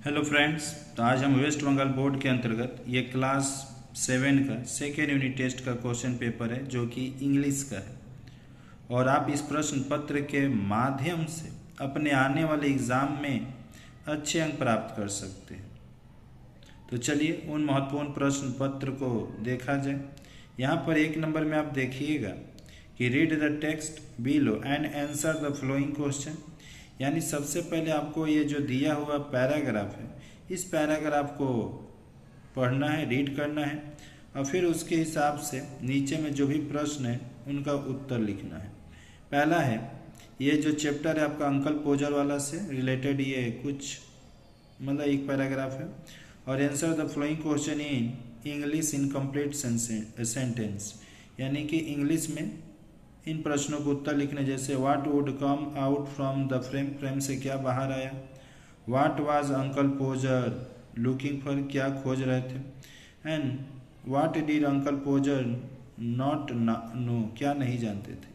Hello friends. तो आज हम वेस्ट बंगाल बोर्ड के अंतर्गत ये क्लास 7 का सेकेंड यूनिट टेस्ट का क्वेश्चन पेपर है जो कि इंग्लिश का है और आप इस प्रश्न पत्र के माध्यम से अपने आने वाले एग्ज़ाम में अच्छे अंक प्राप्त कर सकते हैं। तो चलिए उन महत्वपूर्ण प्रश्न पत्र को देखा जाए। यहाँ पर 1 नंबर में आप देखिएगा कि read the text below and answer the flowing question. यानी सबसे पहले आपको ये जो दिया हुआ पैराग्राफ है, इस पैराग्राफ को पढ़ना है, रीड करना है और फिर उसके हिसाब से नीचे में जो भी प्रश्न है उनका उत्तर लिखना है। पहला है, ये जो चैप्टर है आपका अंकल पोजर वाला से रिलेटेड ये कुछ मतलब एक पैराग्राफ है। और answer the flowing question in English in complete sentence, यानी कि इंग्लिश में इन प्रश्नों को उत्तर लिखने जैसे what would come out from the frame, frame से क्या बाहर आया। What was uncle पोजर looking for, क्या खोज रहे थे। And what did uncle पोजर not know, क्या नहीं जानते थे।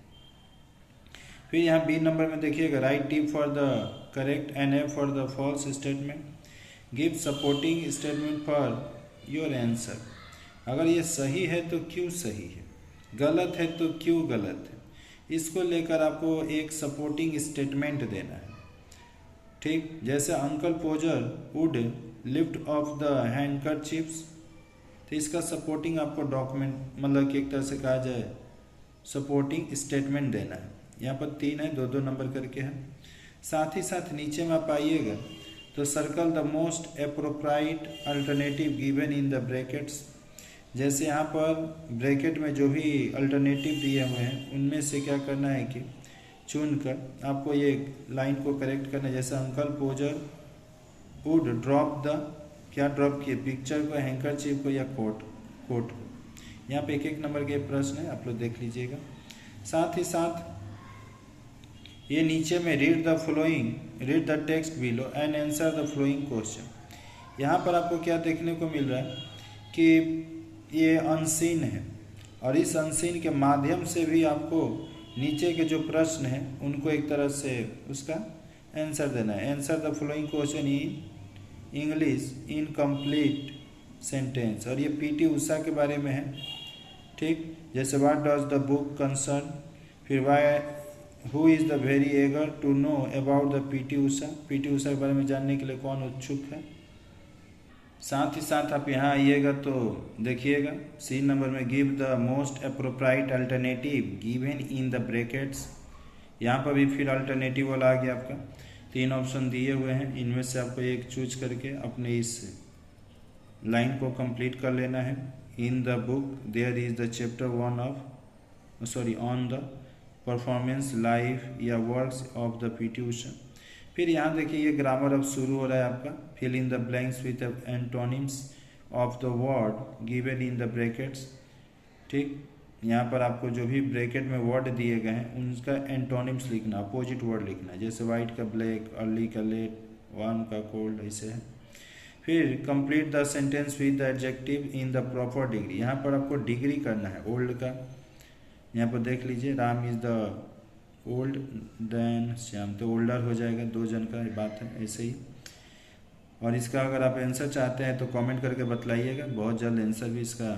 फिर यहाँ बी नंबर में देखिएगा write T for the correct and F for the false statement. Give supporting statement for your answer. अगर ये सही है तो क्यों सही है, गलत है तो क्यों गलत है, इसको लेकर आपको एक सपोर्टिंग स्टेटमेंट देना है। ठीक, जैसे uncle Podger would lift off the handkerchiefs, तो इसका सपोर्टिंग आपको डॉक्यूमेंट मतलब कि एक तरह से कहा जाए सपोर्टिंग स्टेटमेंट देना है। यहाँ पर 3 है, 2-2 नंबर करके है। साथ ही साथ नीचे में आप आइएगा तो circle the most appropriate alternative given in the brackets. जैसे यहाँ पर ब्रैकेट में जो भी अल्टरनेटिव दिए हुए हैं उनमें से क्या करना है कि चुनकर आपको ये लाइन को करेक्ट करना है। जैसे uncle Podger would drop the, क्या ड्रॉप किए, पिक्चर को, हैंकरचीफ को या कोट को। यहाँ पे 1-1 नंबर के प्रश्न है, आप लोग देख लीजिएगा। साथ ही साथ ये नीचे में read the text below and answer the flowing question. यहाँ पर आपको क्या देखने को मिल रहा है कि ये अनसीन है और इस अनसीन के माध्यम से भी आपको नीचे के जो प्रश्न हैं उनको एक तरह से उसका आंसर देना है। Answer the following question in English in complete sentence. और ये पीटी उषा के बारे में है। ठीक, जैसे what does the book concern, फिर why who is the very eager to know about the PT Usha, PT Usha के बारे में जानने के लिए कौन उत्सुक है। साथ ही साथ आप यहाँ आइएगा तो देखिएगा सी नंबर में give the most appropriate alternative given in the brackets. यहाँ पर भी फिर अल्टरनेटिव वाला आ गया आपका। 3 ऑप्शन दिए हुए हैं, इनमें से आपको एक चूज करके अपने इस लाइन को कंप्लीट कर लेना है। In the book there is the chapter 1 on the performance life या works of the PT Usha. फिर यहाँ देखिए ये ग्रामर अब शुरू हो रहा है आपका। Fill in the blanks with antonyms of the word given in the brackets. ठीक, यहाँ पर आपको जो भी ब्रैकेट में वर्ड दिए गए हैं उनका एंटोनिम्स लिखना, अपोजिट वर्ड लिखना। जैसे वाइट का ब्लैक, अर्ली का लेट, वार्म का कोल्ड, ऐसे है। फिर complete the sentence with the adjective in the proper degree. यहाँ पर आपको डिग्री करना है ओल्ड का। यहाँ पर देख लीजिए Ram is the old then Shyam, तो ओल्डर हो जाएगा, 2 जन का बात है, ऐसे ही। और इसका अगर आप आंसर चाहते हैं तो कमेंट करके बतलाइएगा, बहुत जल्द आंसर भी इसका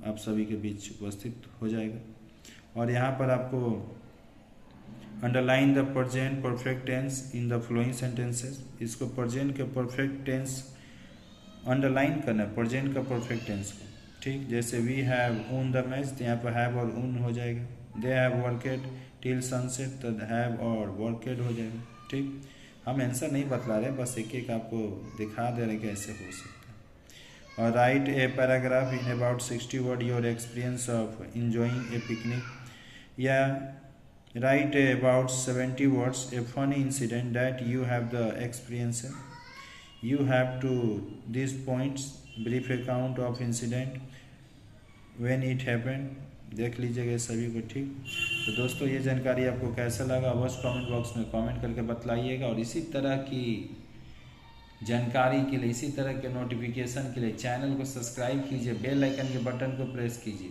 आप सभी के बीच उपस्थित हो जाएगा। और यहाँ पर आपको underline the present perfect tense in the flowing sentences. इसको प्रेजेंट के परफेक्ट टेंस अंडरलाइन करना है, प्रेजेंट का परफेक्ट टेंस को। ठीक, जैसे we have won the match, तो यहाँ पर हैव और ओन हो जाएगा। They have worked till sunset, तो हैव और वर्केड हो जाएगा। ठीक, हम आंसर नहीं बतला रहे, बस एक आपको दिखा दे रहे कैसे हो सकता है। और write a paragraph in about 60 word your experience of enjoying a picnic, या write about 70 words a funny incident that you have the experience. You have to this points brief account of incident when it happened. देख लीजिएगा सभी को। ठीक, तो दोस्तों ये जानकारी आपको कैसा लगा अवश्य कमेंट बॉक्स में कमेंट करके बतलाइएगा। और इसी तरह की जानकारी के लिए, इसी तरह के नोटिफिकेशन के लिए चैनल को सब्सक्राइब कीजिए, बेल आइकन के बटन को प्रेस कीजिए,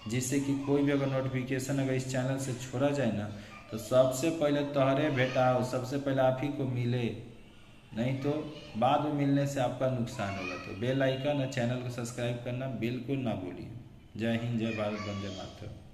जिससे कि कोई भी अगर नोटिफिकेशन अगर इस चैनल से छोड़ा जाए ना तो सबसे पहले तोहरे भेटाओ, सबसे पहले आप ही को मिले। नहीं तो बाद में मिलने से आपका नुकसान होगा। तो बेल आइकन और चैनल को सब्सक्राइब करना बिल्कुल ना भूलिए। जय हिंद, जय भारत, वंदे मातरम।